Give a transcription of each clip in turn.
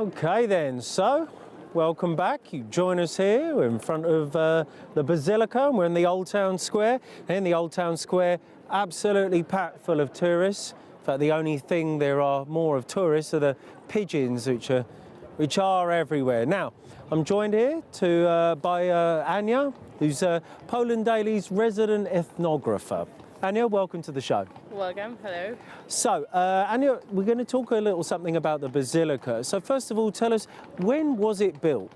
Okay then, so welcome back. You join us here. We're in front of the Basilica and we're in the Old Town Square. In the Old Town Square, absolutely packed full of tourists. In fact, the only thing there are more of tourists are the pigeons, which are everywhere. Now, I'm joined here by Anya, who's Poland Daily's resident ethnographer. Anya, welcome to the show. Welcome, hello. So, Anya, we're going to talk a little something about the Basilica. So first of all, tell us, when was it built?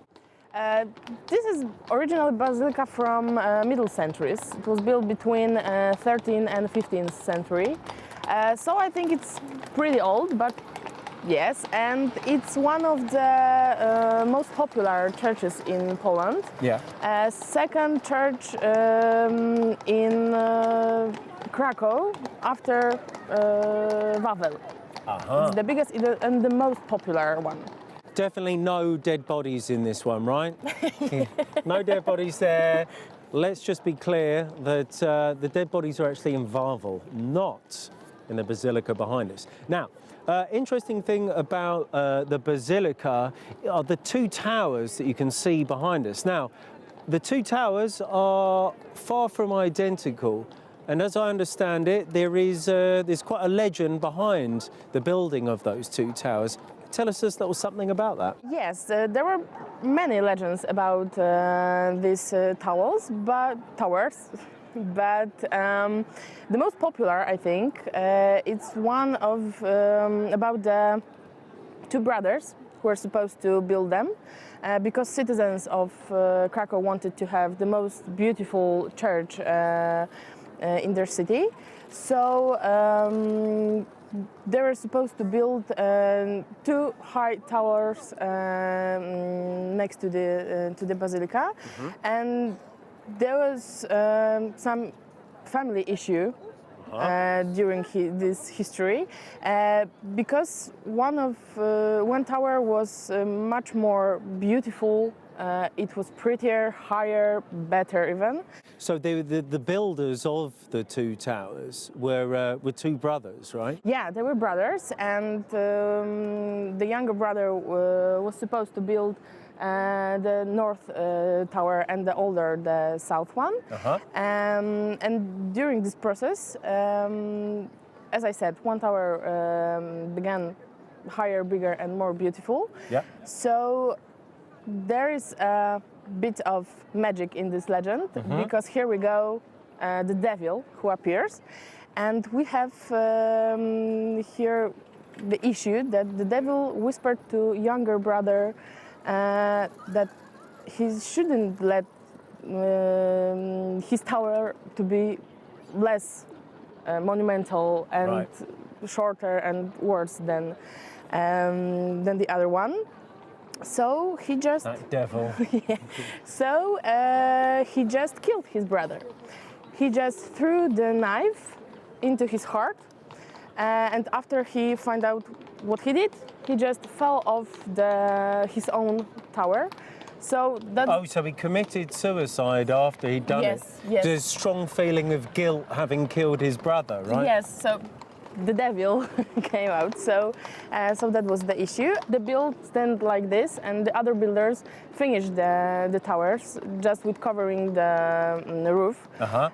This is original basilica from middle centuries. It was built between 13th and 15th century. So I think it's pretty old, but yes, and it's one of the most popular churches in Poland. Yeah. Second church in Cracow after Wawel. It's the biggest and the most popular one. Definitely no dead bodies in this one, right? No dead bodies there. Let's just be clear that the dead bodies are actually in Wawel, not in the Basilica behind us. Now, interesting thing about the Basilica are the two towers that you can see behind us. Now, the two towers are far from identical. And as I understand it, there's quite a legend behind the building of those two towers. Tell us just something about that. Yes, there were many legends about these towers, but the most popular, I think, it's one of about the two brothers who were supposed to build them, because citizens of Krakow wanted to have the most beautiful church in their city. So they were supposed to build two high towers next to the basilica, and there was some family issue during this history, because one tower was much more beautiful. It was prettier, higher, better even. So the builders of the two towers were two brothers, right? Yeah, they were brothers, and the younger brother was supposed to build the north tower, and the older the south one. And during this process, as I said, one tower began higher, bigger, and more beautiful. Yeah. So there is a bit of magic in this legend, because here we go, the devil who appears, and we have here the issue that the devil whispered to younger brother that he shouldn't let his tower to be less monumental and shorter and worse than the other one. So he just... That devil. Yeah. So he just killed his brother. He just threw the knife into his heart, and after he found out what he did, he just fell off his own tower. So that... Oh, so he committed suicide after he'd done it? Yes. There's a strong feeling of guilt having killed his brother, right? Yes, so the devil came out, so that was the issue. The build stand like this, and the other builders finished the towers just with covering the roof.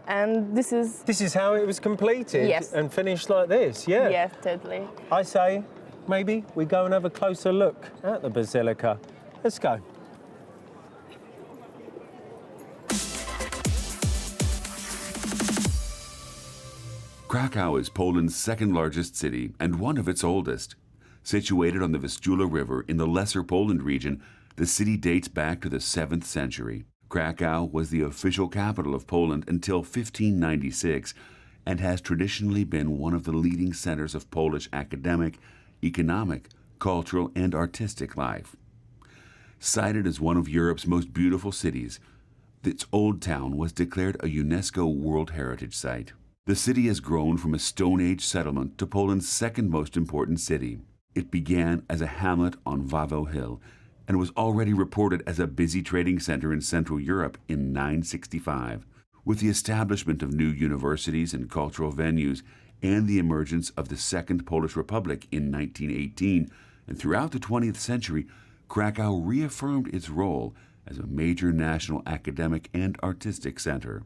And this is how it was completed. Yes. And finished like this, yeah. Yeah, totally. I say, maybe we go and have a closer look at the Basilica. Let's go. Cracow is Poland's second largest city and one of its oldest. Situated on the Vistula River in the Lesser Poland region, the city dates back to the 7th century. Cracow was the official capital of Poland until 1596 and has traditionally been one of the leading centers of Polish academic, economic, cultural, and artistic life. Cited as one of Europe's most beautiful cities, its old town was declared a UNESCO World Heritage Site. The city has grown from a Stone Age settlement to Poland's second most important city. It began as a hamlet on Wawel Hill and was already reported as a busy trading center in Central Europe in 965. With the establishment of new universities and cultural venues and the emergence of the Second Polish Republic in 1918, and throughout the 20th century, Cracow reaffirmed its role as a major national academic and artistic center.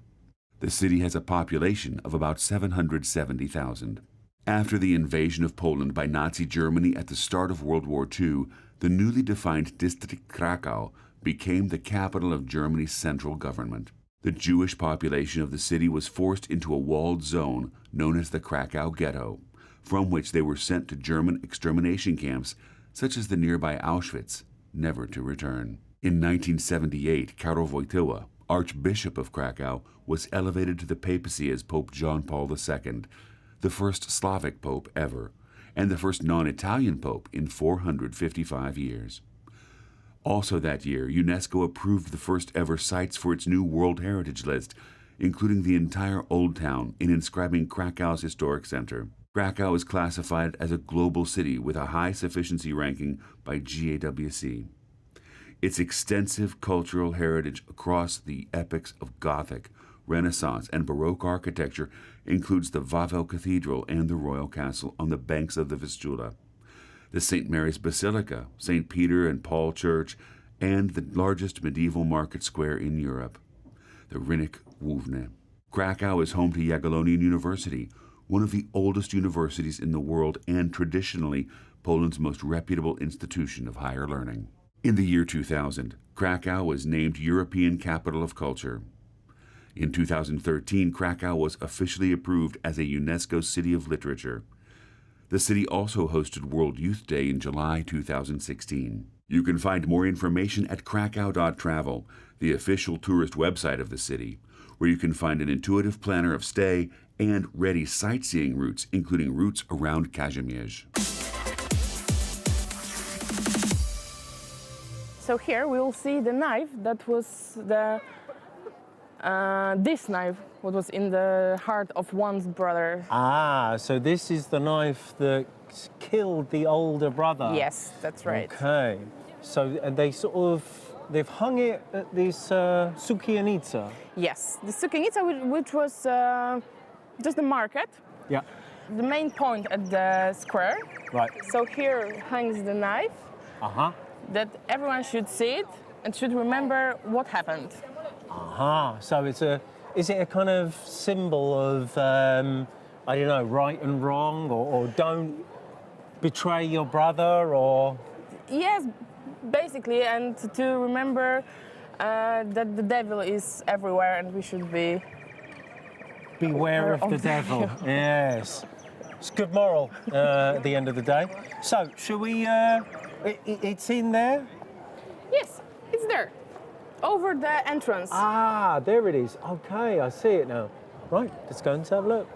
The city has a population of about 770,000. After the invasion of Poland by Nazi Germany at the start of World War II, the newly defined district Cracow became the capital of Germany's central government. The Jewish population of the city was forced into a walled zone known as the Cracow Ghetto, from which they were sent to German extermination camps such as the nearby Auschwitz, never to return. In 1978, Karol Wojtyła, Archbishop of Cracow, was elevated to the papacy as Pope John Paul II, the first Slavic pope ever, and the first non-Italian pope in 455 years. Also that year, UNESCO approved the first ever sites for its new World Heritage List, including the entire Old Town in inscribing Cracow's historic center. Cracow is classified as a global city with a high sufficiency ranking by GAWC. Its extensive cultural heritage across the epochs of Gothic, Renaissance, and Baroque architecture includes the Wawel Cathedral and the Royal Castle on the banks of the Vistula, the St. Mary's Basilica, St. Peter and Paul Church, and the largest medieval market square in Europe, the Rynek Główny. Cracow is home to Jagiellonian University, one of the oldest universities in the world and traditionally Poland's most reputable institution of higher learning. In the year 2000, Cracow was named European Capital of Culture. In 2013, Cracow was officially approved as a UNESCO City of Literature. The city also hosted World Youth Day in July 2016. You can find more information at Cracow.travel, the official tourist website of the city, where you can find an intuitive planner of stay and ready sightseeing routes, including routes around Kazimierz. So here we will see the knife that was this knife, what was in the heart of one's brother. Ah, so this is the knife that killed the older brother. Yes, that's right. Okay. So they they've hung it at this Sukienica. Yes, the Sukienica, which was just the market. Yeah. The main point at the square. Right. So here hangs the knife. Uh-huh. That everyone should see it and should remember what happened. Uh-huh. So is it a kind of symbol of, I don't know, right and wrong, or don't betray your brother, or? Yes, basically, and to remember that the devil is everywhere and we should be... Beware of the devil. Yes. It's a good moral at the end of the day. So, shall we, it's in there? Yes, it's there. Over the entrance. Ah, there it is. Okay, I see it now. Right, let's go and have a look.